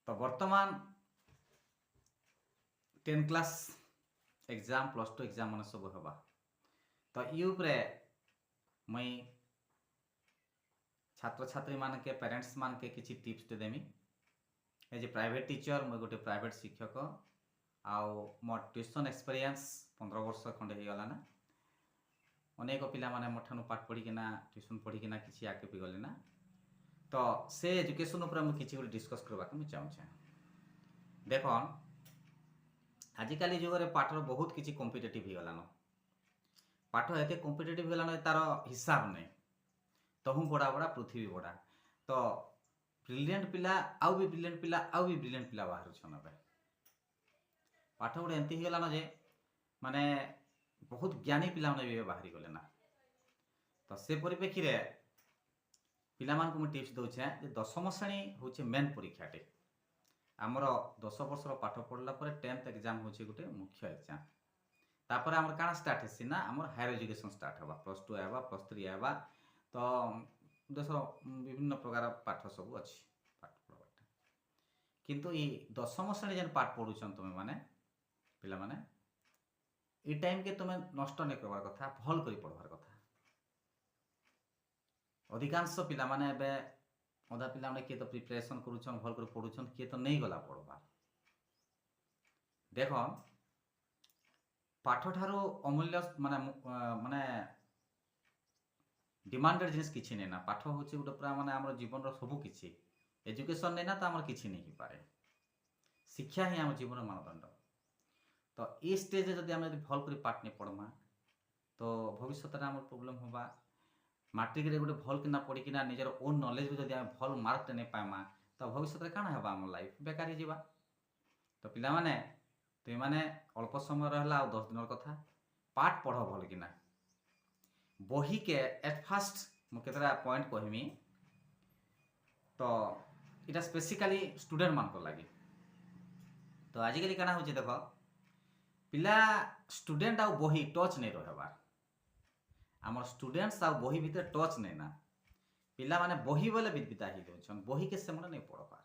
तो वर्तमान 10 class exam plus two exam मन सब हवा तो यूप्रे मुई छात्र छात्री मान के पेरेंट्स मान के किसी टिप्स देमी एज ए प्राइवेट टीचर मुई गोटे प्राइवेट शिक्षक आउ मोर ट्यूशन एक्सपीरियंस 15 वर्ष खंडे हो गला ना अनेक पिला माने मोठानु पाठ पढ़िकिना ट्यूशन पढ़िकिना किसी आगे भी गले ना तो से एजुकेशन ऊपर मुझे किसी गोटे डिस्कस करबा को चाहूँ। देख आजिकल जुगे पाठर बहुत किसी कॉम्पिटिटिव हो गलान पाठ एत कॉम्पिटिटिव गलान तार हिसाब नहीं तहु बड़ा बड़ा पृथ्वी बड़ा तो ब्रिलियंट पिला आउ भी ब्रिलियंट पिला आउ भी ब्रिलियंट पिला बाहर छन पाठ गोटे एमती हो गलान जे माने बहुत ज्ञानी पिला माने भी बाहरी गले ना तो से परिप्रेक्षी रे पिला मान को टिप्स दउछे जे 10वीं श्रेणी होचे मेन परीक्षाटे आमर 10 वर्षर पाठ पढ़ला पर 10th एग्जाम होचे गोटे मुख्य एग्जाम तापर आमर काना स्टार्ट हेसी ना आमर हायर एजुकेशन स्टार्ट हवा प्लस 2 आवा प्लस 3 आवा तो देशर विभिन्न प्रकार पाठ सब अच्छी पाठ पढ़वाटा किंतु ये 10वीं श्रेणी जेन पाठ पढ़ुछन तुम माने पिला माने ई टाइम के तुम नष्ट नहीं करवार कथा भल करी पढ़वार कथा अधिकांश पिला माने बे अधा पिला माने किए तो प्रिपरेशन करूछन भल कर पढ़ुछन किए तो नहीं गला पढ़वार देख पाठ ठारो अमूल्य माने माने डिमांडेड जिनिस किछि नै ना पाठ होचे गोटे पूरा माने हमर जीवन रो सब किछि एजुकेशन नै ना तो हमर किछि नहीं पारे शिक्षा ही हमर जीवन मानदंड तो ए स्टेज जदि हम भल कर पाठ नहीं पढ़मा तो भविष्य में हमर प्रॉब्लम होबा मैट्रिक रे गोटे भल किना पढ़ी किना निजर ओन नॉलेज जदि हम भल मार्क नहीं पाइमा तो भविष्य में काना होबा हमर लाइफ बेकार जीवा तो पिला माने तुम माने अल्प समय रहला 10 दिन कथा पाठ पढ़ भल किना बही के एट फास्ट मु केतरा पॉइंट कहमी तो इटा स्पेसिकली स्टूडेंट मान को लगी तो आजिकली काना होचे देख पिला स्टूडेंट आ बही टच नहीं रहबार आमर स्टूडेंट्स आ बही भीतर टच नहीं ना पिला माने बही बोले विद्विता ही दोछन बही के से मन नहीं पढ़बार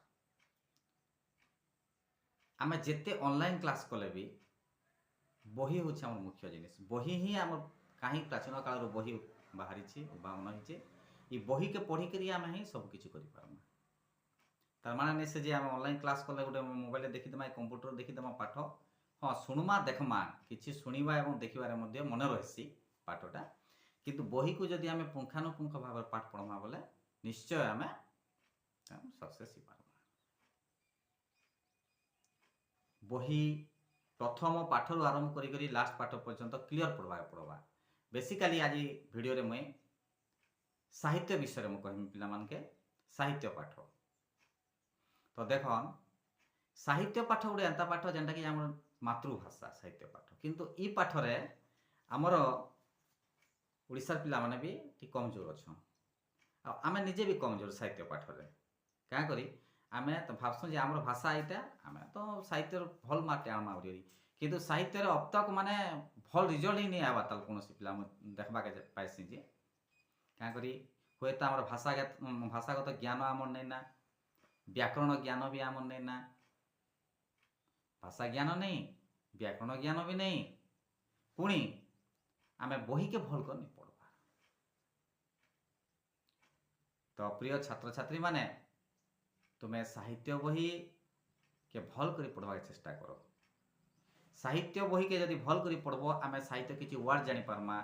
आमे जेते ऑनलाइन क्लास कले भी बही होचे हमर मुख्य जिनिस बही ही हमर कहीं प्राचीन काल बही बाहरी उद्भावन होचे ये बही के पढ़ी करी आमे ही सब किछु करि पारमा तार माने नै से जे हम ऑनलाइन क्लास कले गोटे मोबाइल देखि दमा कंप्यूटर देखि दमा पाठ हाँ शुणुमा देखमा किछि शुणिबा एवं देखिबारे मध्ये मन रहसी पाठटा किंतु बही को जदि आमे पुंखानुपुंख भाव पाठ पढ़मा बोले निश्चय आमे सक्सेस ही पारमा बही प्रथम पाठर आरंभ करी लास्ट पाठ पर्यंत क्लियर पढ़वा पड़वा बेसिकली आज वीडियो रे मुई साहित्य विषय में कहमी पिला मान के साहित्य पाठ तो देख साहित्य पाठ गोटे एंता पाठ जेनटा कि हमर मातृभाषा साहित्य पाठ किंतु ई पाठ रे हमर ओडिसा पिला माने भी ठी कमजोर अच्छा आमे निजे भी कमजोर साहित्य पाठ रे क्या करी आमे तो भाबसु जे हमर भाषा एटा आमे तो साहित्य भल मार्क आमा बोली किंतु साहित्य रे अब तक माने भल रिजल्ट ही नहीं आवा ताल कोनोसी पिला देखबा के पाइसी जे क्या करी होय त हमर भाषागत ज्ञान हमर नै ना व्याकरण ज्ञान भी हमर नै ना भाषा ज्ञान नहीं व्याकरण ज्ञान भी नहीं पुणी आमे बही के भल कर नहीं पढ़वा तो प्रिय छात्र छात्री माने तुम्हें साहित्य बही के भल कर पढ़वा के चेष्टा करो साहित्य बही के जदि भल कर पढ़बो आमे साहित्य किछि वर्ड जानि पारमा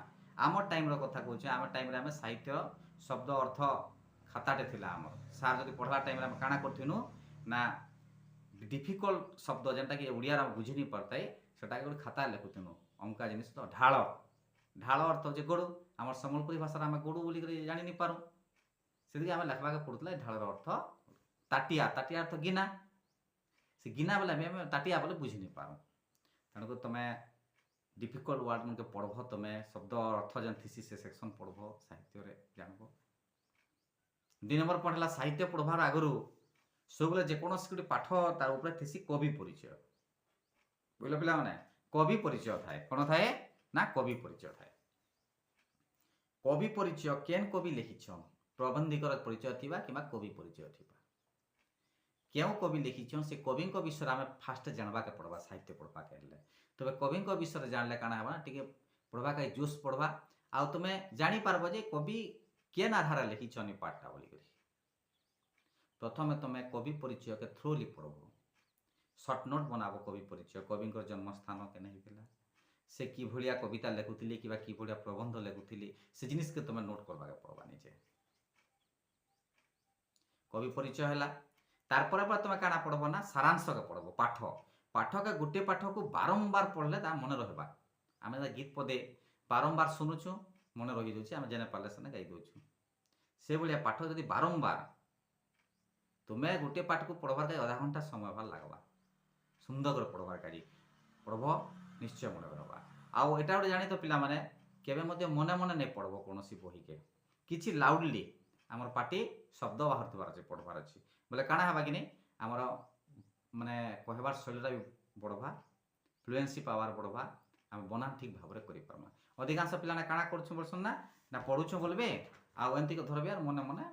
आम टाइम रो कथा कहूँ आम टाइम रे आमे साहित्य शब्द अर्थ खाताटे थिला आमर सार जदि पढ़ला टाइम रे आमे काना करथिनु ना डिफिकल्ट शब्द जेनटा कि ओडिया रे बुझि नहीं पारताई सेटा के खाता लिखुथिनु अमका जिनिस तो ढाल ढाल अर्थ जे गोड़ू आमर सम्बलपुरी भाषा आमे गोड़ू बोली कर जानि नहीं पारू से आमे लिखबा के पड़ुतला ढाल अर्थ ताटिया ताटिया अर्थ गिना से गिना बोले आमे ताटिया बोले बुझि नहीं पारू तेणुक तुम डिफिकल्ट वर्ड मन के पढ़ब तुम शब्द अर्थ जेन थी से सेक्शन पढ़ब साहित्य रे जानब 2 नंबर पढ़ला साहित्य पढ़वार आगु सब जेकोसी गोटे पाठ तार ऊपर थी कवि परिचय बुझल पिला माने कवि परिचय थाए कौन थाए ना कवि परिचय थाए कवि परिचय केन कवि लिखिछन प्रबंधिकर परिचय थिबा किबा कवि परिचय थिबा क्यों कवि लिखिछन से कवि विषय आम फास्ट जानवा के पड़वा साहित्य पढ़वा के हेले तबे कवि विषय जानले काना हेबा टिके पढ़वा के जोश पढ़वा आ तुमे जानी पारबो जे कवि केन आधार लिखिछन पाठटा बोली करी प्रथमे तुमे कवि परिचय के थ्रोली पढ़बो सर्ट नोट बनाबो कवि परिचय कवि जन्म स्थान के नहीं पिला से कि भलिया कविता लेखुथिले कि भलिया प्रबंध लेखुथिले से जिनिस के तुमे नोट करबा के पड़वा निजे कवि परिचय हैला तार पर तुम काना पढ़ब ना सारांश के पढ़ब पाठ पाठ के गोटे पाठ को बारंबार पढ़ले ता मन रहबा आम गीत पदे बारंबार शुणुचु मन रही जाऊँ आम जेने पारे सेने गाई दौचु से भाया पाठ जदि बारंबार तुम्हें गोटे पाठ को पढ़वार आधा घंटा समय बार लगवा सुंदर पढ़वार कार्य पढ़ब निश्चय मन रहबा आउ एटा गोटे जानी तो पिला माने केबे मध्य मने मने नहीं पढ़ब कौन बही के किछि लाउडली आमर पार्टी शब्द बाहर थबार अच्छे पढ़वार अच्छी बोले काଣା हेबा कि आमर माने कहबार शैलीटा भी बढ़वा फ्लुएंसी पावर बढ़वा आम बनान ठीक भाव में करें अधिकांश पिला काଣା कर बोलसन ना पढ़ुछ बोलबे आउ एमती धरबे और मने मने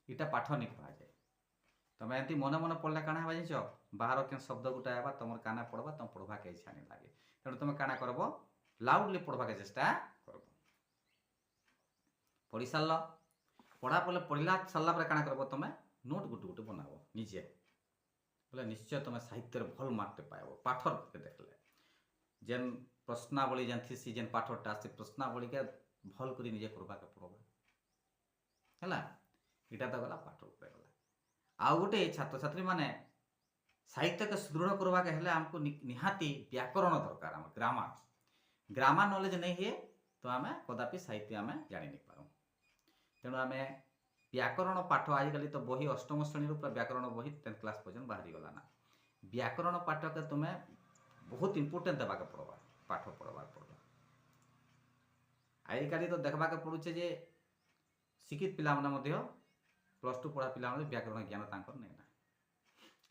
इटा पाठ नहीं कह जाए तुम एमती मने मने पढ़ले काଣା हेबा जानिछ बाहर के शब्द गुटा हेबा तुम काना पढ़वा तुम पढ़वा के इच्छा नहीं लगे तेणु तुम काଣା करब लाउडली पढ़वा के चेष्टा करब पढ़ी सार पढ़ा पड़े पढ़ला सारा पर काଣା करब तुम नोट गुटे गुटे बनाब निजे बोले निश्चय तुम साहित्य भल मार्कटे पाइब पाठर के देखले जेन प्रश्नावली जेन थी जेन पाठटा से प्रश्नावली के भल कर निजे करवा के पड़वा है इटा तो गला पाठ उपर गला आउ गोटे छात्र छात्री माने साहित्य के सुदृढ़ करवा के हेले हमको निहाती व्याकरण दरकार आम ग्रामर ग्रामर नॉलेज नहीं है तो आम कदापि साहित्य आम जानी नहीं पारू तेणु आम व्याकरण पाठ आजिकल तो बही अष्टम श्रेणी पूरा व्याकरण बही 10th क्लास पर्यटन बाहरी गला ना व्याकरण पाठ के तुम्हें बहुत इम्पोर्टेंट देवा के पड़वा पाठ पढ़वा पड़वा आजिकल तो देखा के पड़ुचे जे शिक्षित पिला +2 पढ़ा पिला व्याकरण ज्ञान तांकर नहीं ना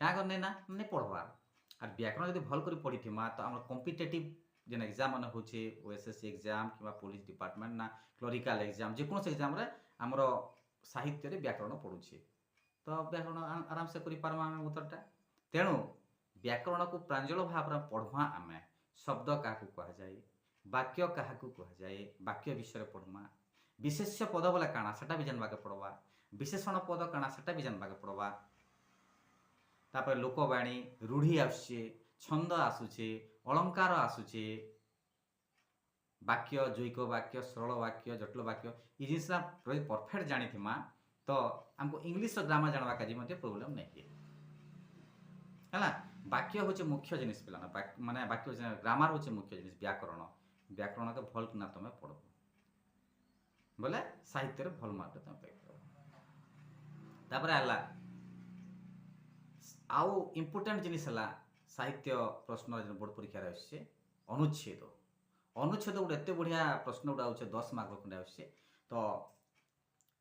क्या कर नहीं ना नहीं पढ़वा और व्याकरण यदि भल कर पढ़ी तो आम कॉम्पिटेटिव जेन एग्जाम मन होचे ओएसएससी एग्जाम कि पुलिस डिपार्टमेंट ना क्लरिकल एग्जाम जेको एग्जाम रे आमर साहित्य रे व्याकरण पढ़ुचे तो व्याकरण आराम से करि पारमा आम उत्तरटा तेणु व्याकरण को प्रांजल भाव में पढ़वा आम शब्द क्या कह जाए वाक्य क्या कह जाए वाक्य विषय पढ़मा विशेष्य पद बोले काଣା सेटा भी जानवा के पड़वा विशेषण पद काଣା सेटा भी जानवा के पड़वा तापर लोकवाणी रूढ़ी आसुचे छंद आसुचे अलंकार आसुचे वाक्य जैक वाक्य सरल वाक्य जटिल वाक्य ये जिनसा परफेक्ट जानी तो हमको इंग्लिश ग्रामर जानवा का प्रोब्लेम नहीं है वाक्य हूँ मुख्य जिनिस पिला माने वाक्य ग्रामर हूँ मुख्य जिनिस व्याकरण व्याकरण के भल ना तुम पढ़ब बोले साहित्य भल मार्क तुम पाइपर है आउ इम्पोर्टेंट जिनिस है साहित्य प्रश्न बोर्ड परीक्षा आसे अनुच्छेद अनुच्छेद गोटे एत बढ़िया प्रश्न गोटे आसे 10 मार्क खंडे आसे तो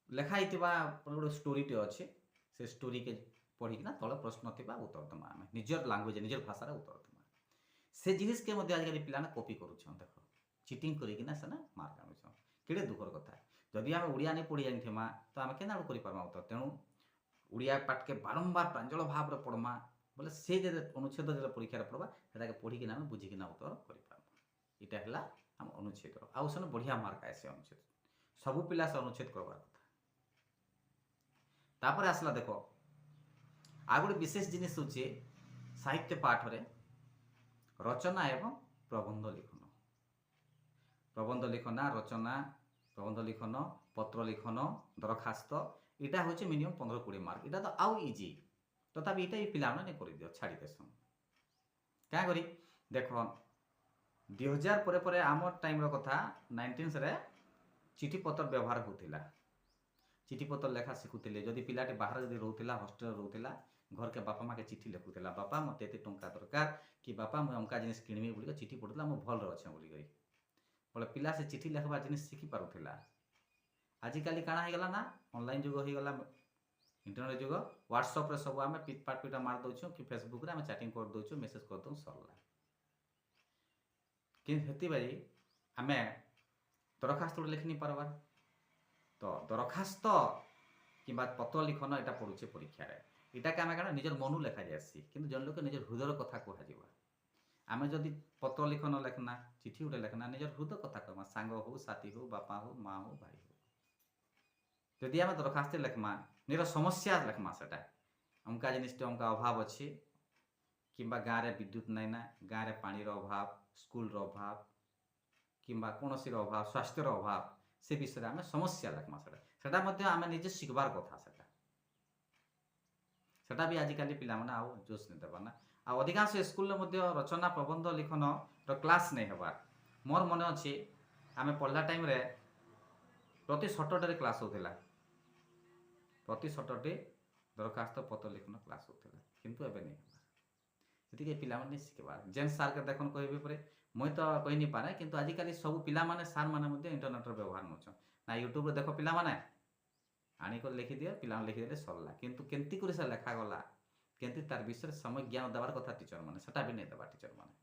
लिखाई गोटे स्टोरीटे अच्छे से स्टोरी के पढ़िकिना तले प्रश्न थी उत्तर दमा आम निजर लांगुएज निजर भाषा उत्तर दमा से जिनिस के आजिकल पिला कॉपी करुछन देख चिटिंग करिकिना सेना मार्क आनुछन केड़े दुखर कथा जदि आम ओडिया नहीं पढ़ी जानी तो आम केना करिपारमा उत्तर तेणु ओडिया पाठ के बारंबार प्रांजल भाव में पढ़मा बोले से अनुच्छेद जो परीक्षा पढ़वा से पढ़िकिना आम बुझिकिना उत्तर करिपारमा इटा है आम अनुच्छेद आउ सेन बढ़िया मार्क आसे अनुच्छेद सबू पिला से अनुच्छेद करवार कथा तापर आसला देख आ गोटे विशेष जिनिस होचे साहित्य पाठ रे रचना एवं प्रबंध लिखन रचना प्रबंध लिखन पत्र लिखन दरखास्त इटा हूँ मिनिमम 15-20 मार्क इटा तो आउ इजी तथापि इटा पिला नहीं कर दियो छाड़ी देसन क्या करी देख 2000 पर आम टाइम कथा 19 रे चिठी पत्र व्यवहार होता चिठी पत्र लेखा शिखुले जदि पिलाटी बाहर जब रोला हस्टेल रोला घर के बापा माँ के चिठी लिखुला बापा मत ये टंका दरकार कि बापा मुझे अमका जिन किणमी बोलिक चिठी पढ़ुला मुझे भल अच्छे बोलिक बोले पिला से चिठी लिखवा जिन शिखि पारुला आजिकल काଣା होगा ना ऑनलाइन जुग होगा इंटरनेट जुग व्हाट्सएप रे सब आम पिटपाट पिटा मार दौचु कि फेसबुक रे आम चैटिंग कर दौचु मेसेज कर दौ सरला कि बारी आम दरखास्त लिखि नहीं पार्बार तो दरखास्त কিংবা পତ୍ର লিখন এটা পড়ুছে পরীক্ষার এটাকে আমি কারণ নিজের মনু লেখা যাচ্ছি কিন্তু জন লোক নিজের হৃদয়ের কথা কুহযিব আমি যদি পত্র লিখন লেখনা চিঠি গোটে লেখনা নিজের হৃদয় কথা কহমা সাঙ্গ হো সাথী হো বাপা হো মা হো ভাই হো যদি আমি দরখাস্ত লেখমা নিজের সমস্যা লেখমা সেটা অমকা জিনিসটা অমকা অভাব ଅଛି কিংবা গাঁরে বিদ্যুৎ নাই না গাঁরে পানির অভাব স্কুলর অভাব কিংবা কোণীর অভাব স্বাস্থ্যর অভাব সে বিষয়ে আমি সমস্যা লেখমা সেটা মধ্যে আমি নিজে শিখবার কথা সেটা বি আজকালি পিলাମାନେ ଆଉ ଜୋସ୍ ନେଇ ଦେବାର ନା ଆଉ ଅଧିକାଂଶ ସ୍କୁଲରେ ମଧ୍ୟ ରଚନା ପ୍ରବନ୍ଧ ଲିଖନର କ୍ଲାସ୍ ନେଇ ହେବାର ମୋର ମନେ ଅଛି ଆମେ ପଢ଼ିଲା ଟାଇମ୍ରେ ପ୍ରତି ସଟରଡେରେ କ୍ଲାସ୍ ହେଉଥିଲା ପ୍ରତି ସଟରଡେ ଦରଖାସ୍ତ ପତ୍ର ଲିଖନ କ୍ଲାସ୍ ହେଉଥିଲା କିନ୍ତୁ ଏବେ ନେଇ ହେବାର ସେତିକି ପିଲାମାନେ ଶିଖିବାର ଯେନ୍ ସାର୍କେ ଦେଖୁନ୍ କହିବି ପରେ ମୁଇଁ ତ କହିନି ପାରେ କିନ୍ତୁ ଆଜିକାଲି ସବୁ ପିଲାମାନେ ସାର୍ମାନେ ମଧ୍ୟ ଇଣ୍ଟରନେଟ୍ର ବ୍ୟବହାର ନେଉଛନ୍ ନା ୟୁଟ୍ୟୁବ୍ରେ ଦେଖ ପିଲାମାନେ ଆଣିକରି ଲେଖିଦିଅ ପିଲାମାନେ ଲେଖିଦେଲେ ସରିଲା କିନ୍ତୁ କେମିତି କରି ସେ ଲେଖାଗଲା କେମିତି ତାର ବିଷୟରେ ସମୟ ଜ୍ଞାନ ଦେବାର କଥା ଟିଚର ମାନେ ସେଟା ବି ନେଇ ଦେବା ଟିଚର ମାନେ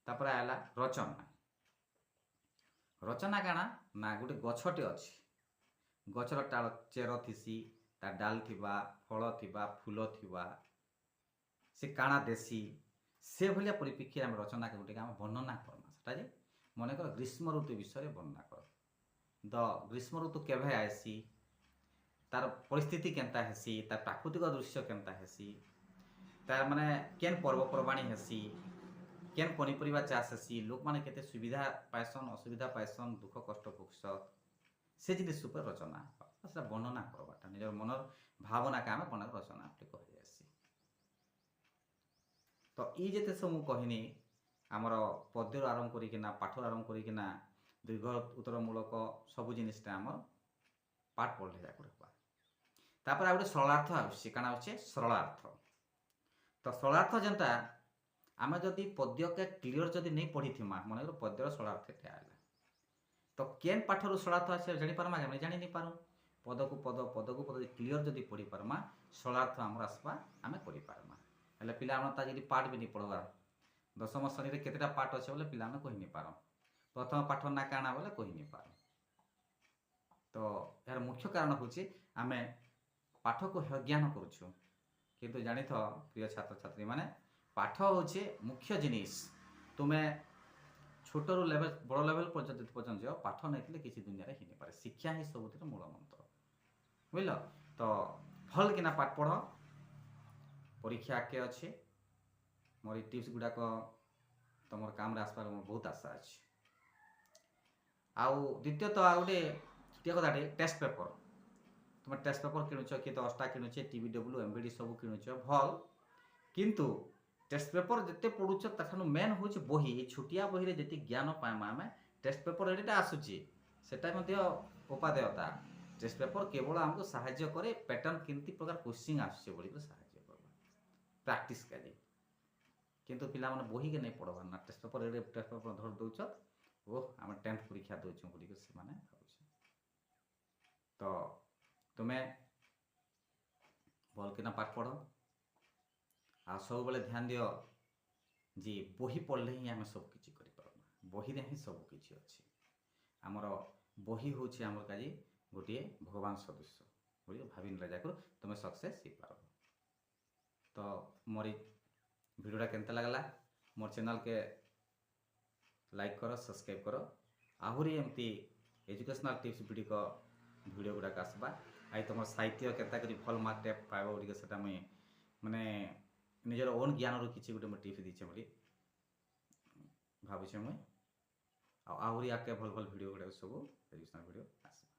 ତାପରେ ଆଇଲା ରଚନା କାଣା ନା ଗୋଟେ ଗଛଟେ ଅଛି ଗଛର ଟାଳ ଚେର ଥିସି ତା ଡାଲ ଥିବା ଫଳ ଥିବା ଫୁଲ ଥିବା ସେ କାଣା ଦେସି ସେ ଭଳିଆ ପରିପ୍ରେକ୍ଷୀରେ ଆମେ ରଚନାକେ ଗୋଟେ ଆମେ ବର୍ଣ୍ଣନା କର୍ମା ସେଟା ଯେ ମନେକର ଗ୍ରୀଷ୍ମ ଋତୁ ବିଷୟରେ ବର୍ଣ୍ଣନା କର ଗ୍ରୀଷ୍ମ ଋତୁ କେବେ ଆଏସି ତାର ପରିସ୍ଥିତି କେନ୍ତା ହେସି ତାର ପ୍ରାକୃତିକ ଦୃଶ୍ୟ କେନ୍ତା ହେସି ତାର ମାନେ କେନ୍ ପର୍ବପର୍ବାଣୀ ହେସି କେନ୍ ପନିପରିବା ଚାଷ ହେସି ଲୋକମାନେ କେତେ ସୁବିଧା ପାଇସନ୍ ଅସୁବିଧା ପାଇସନ୍ ଦୁଃଖ କଷ୍ଟ ଭୋଗସନ୍ ସେ ଜିନିଷ ଉପରେ ରଚନା ସେଟା ବର୍ଣ୍ଣନା କରବାଟା ନିଜର ମନର ଭାବନାକେ ଆମେ ବର୍ଣ୍ଣନା ରଚନା କୁହାଯାଏସି ତ ଇ ଯେତେ ସବୁ କହିନି ଆମର ପଦ୍ୟରୁ ଆରମ୍ଭ କରିକିନା ପାଠରୁ ଆରମ୍ଭ କରିକିନା ଦୀର୍ଘ ଉତ୍ତରମୂଳକ ସବୁ ଜିନିଷଟା ଆମର ପାଠ ପଢ଼ିଲେ ଯାକ ରହିବା ତାପରେ ଆଉ ଗୋଟେ ସରଳାର୍ଥ ଆସୁଛି କାଣା ହଉଛି ସରଳାର୍ଥ ତ ସରଳାର୍ଥ ଯେନ୍ତା ଆମେ ଯଦି ପଦ୍ୟକେ କ୍ଲିଅର ଯଦି ନେଇ ପଢ଼ିଥିମା ମନେକର ପଦ୍ୟର ସରଳାର୍ଥଟେ ଆଇଲା ତ କେନ୍ ପାଠରୁ ସରଳାର୍ଥ ଆସେ ଜାଣିପାରମା ଆମେ ଜାଣି ନି ପାରୁ ପଦକୁ ପଦ ଯଦି କ୍ଲିଅର ଯଦି ପଢ଼ି ପାରମା ସରଳାର୍ଥ ଆମର ଆସବା ଆମେ କରିପାରମା ହେଲେ ପିଲାମାନେ ତା ଯଦି ପାଠ ବି ନି ପଢ଼ବାର ଦଶମ ଶ୍ରେଣୀରେ କେତେଟା ପାଠ ଅଛି ବୋଲେ ପିଲାମାନେ କହି ନି ପାରନ୍ ପ୍ରଥମ ପାଠ ନା କାଣା ବୋଲେ କହି ନି ପାରନ୍ ତ ଏହାର ମୁଖ୍ୟ କାରଣ ହେଉଛି ଆମେ ପାଠକୁ ଜ୍ଞାନ କରୁଛୁ କିନ୍ତୁ ଜାଣିଥ ପ୍ରିୟ ଛାତ୍ରଛାତ୍ରୀ ମାନେ ପାଠ ହେଉଛି ମୁଖ୍ୟ ଜିନିଷ ତୁମେ ଛୋଟରୁ ଲେଭେଲ ବଡ଼ ଲେଭେଲ ପର୍ଯ୍ୟନ୍ତ ଯାଅ ପାଠ ନେଇଥିଲେ କିଛି ଦୁନିଆରେ ହେଇନିପାରେ ଶିକ୍ଷା ହିଁ ସବୁଥିର ମୂଳ ମନ୍ତ୍ର ବୁଝିଲ ତ ଭଲ କିନା ପାଠ ପଢ଼ ପରୀକ୍ଷା ଆଗକେ ଅଛି ମୋର ଏଇ ଟିପ୍ସ ଗୁଡ଼ାକ ତମର କାମରେ ଆସିବାର ମୋର ବହୁତ ଆଶା ଅଛି ଆଉ ଦ୍ୱିତୀୟତଃ ଆଉ ଗୋଟେ ଛୋଟିଆ କଥାଟେ ଟେଷ୍ଟ ପେପର ତୁମେ ଟେଷ୍ଟ ପେପର କିଣୁଛ କିଏ ତ ଅଷ୍ଟା କିଣୁଛେ TVW MBD ସବୁ କିଣୁଛ ଭଲ କିନ୍ତୁ ଟେଷ୍ଟ ପେପର ଯେତେ ପଢ଼ୁଛ ତାଠାରୁ ମେନ୍ ହେଉଛି ବହି ଏ ଛୋଟିଆ ବହିରେ ଯେତେ ଜ୍ଞାନ ପାଇମା ଆମେ ଟେଷ୍ଟ ପେପର ଏଇଟା ଆସୁଛି ସେଟା ମଧ୍ୟ ଉପାଦେୟତା ଟେଷ୍ଟ ପେପର କେବଳ ଆମକୁ ସାହାଯ୍ୟ କରେ ପ୍ୟାଟର୍ନ କେମିତି ପ୍ରକାର କୋଶ୍ଚିନ୍ ଆସୁଛି ବୋଲିକି ସାହାଯ୍ୟ କରବା ପ୍ରାକ୍ଟିସ୍ କାଜି କିନ୍ତୁ ପିଲାମାନେ ବହିକେ ନେଇ ପଢ଼ବାର ନା ଟେଷ୍ଟ ପେପର ଏଇଟା ଟେଷ୍ଟ ପେପର ଧରି ଦେଉଛ ଆମେ 10th ପରୀକ୍ଷା ଦେଉଛୁ ବୋଲିକି ସେମାନେ ଭାବୁଛେ ତ ତୁମେ ଭଲ କିନା ପାଠ ପଢ଼ ଆଉ ସବୁବେଳେ ଧ୍ୟାନ ଦିଅ ଯେ ବହି ପଢ଼ିଲେ ହିଁ ଆମେ ସବୁ କିଛି କରିପାରୁନା ବହିରେ ହିଁ ସବୁ କିଛି ଅଛି ଆମର ବହି ହେଉଛି ଆମର କାଜି ଗୋଟିଏ ଭଗବାନ ସଦୃଶ ବୋଲି ଭାବି ନେଲା ଯାକ ତୁମେ ସକ୍ସେସ୍ ହେଇପାରବ ତ ମୋର ଭିଡ଼ିଓଟା କେନ୍ତା ଲାଗଲା ମୋର ଚ୍ୟାନେଲ୍କେ ଲାଇକ୍ କର ସବସ୍କ୍ରାଇବ୍ କର ଆହୁରି ଏମିତି ଏଜୁକେଶନାଲ୍ ଟିପ୍ସ ଭିଡ଼ିଓ ଗୁଡ଼ାକ ଆସବା ଆଇ ତୁମର ସାହିତ୍ୟ କେନ୍ତା କରି ଭଲ ମାର୍କଟେ ପାଇବ ବୋଲିକି ସେଟା ମୁଇଁ ମାନେ ନିଜର ଓନ୍ ଜ୍ଞାନରୁ କିଛି ଗୋଟେ ମୁଁ ଟିପ୍ସ ଦେଇଛେ ବୋଲି ଭାବୁଛେ ମୁଇଁ ଆଉ ଆହୁରି ଆଗକେ ଭଲ ଭଲ ଭିଡ଼ିଓ ଗୁଡ଼ାକ ସବୁ ଏଜୁକେଶନାଲ୍ ଭିଡ଼ିଓ ଆସିବ